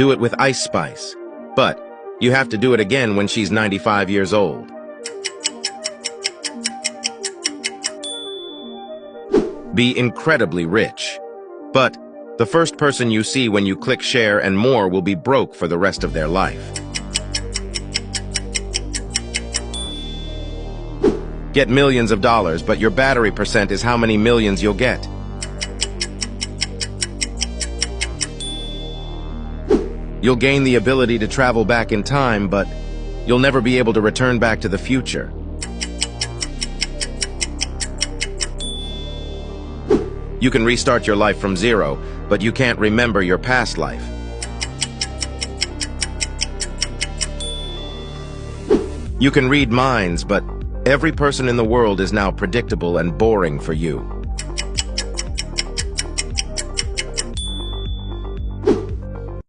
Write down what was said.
Do it with Ice Spice. But you have to do it again when she's 95 years old. Be incredibly rich. But the first person you see when you click share and more will be broke for the rest of their life. Get millions of dollars, but your battery percent is how many millions you'll get. You'll gain the ability to travel back in time, but you'll never be able to return back to the future. You can restart your life from zero, but you can't remember your past life. You can read minds, but every person in the world is now predictable and boring for you.